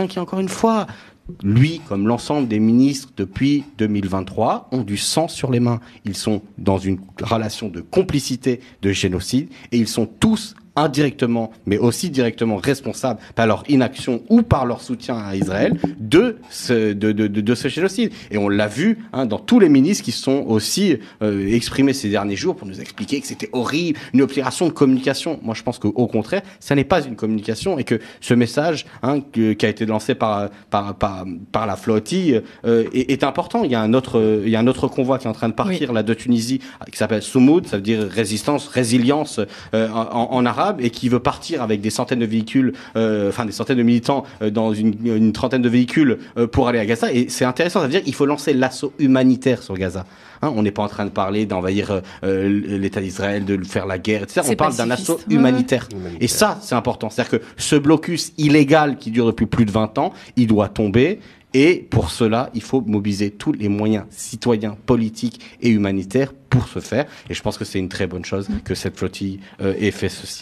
quelqu'un qui, encore une fois, lui, comme l'ensemble des ministres depuis 2023, ont du sang sur les mains. Ils sont dans une relation de complicité de génocide et ils sont tous indirectement, mais aussi directement responsables par leur inaction ou par leur soutien à Israël de ce génocide. Et on l'a vu dans tous les ministres qui se sont aussi exprimés ces derniers jours pour nous expliquer que c'était horrible, une opération de communication. Moi, je pense qu'au contraire, ça n'est pas une communication et que ce message qui a été lancé par la flottille est important. Il y a un autre convoi qui est en train de partir là de Tunisie qui s'appelle Soumoud, ça veut dire résilience en arabe, et qui veut partir avec des centaines de véhicules, des centaines de militants dans une trentaine de véhicules pour aller à Gaza. Et c'est intéressant, ça veut dire qu'il faut lancer l'assaut humanitaire sur Gaza. On n'est pas en train de parler d'envahir l'État d'Israël, de faire la guerre, etc. On parle d'un assaut humanitaire. Et ça, c'est important. C'est-à-dire que ce blocus illégal qui dure depuis plus de 20 ans, il doit tomber. Et pour cela, il faut mobiliser tous les moyens citoyens, politiques et humanitaires pour ce faire. Et je pense que c'est une très bonne chose que cette flottille ait fait ceci.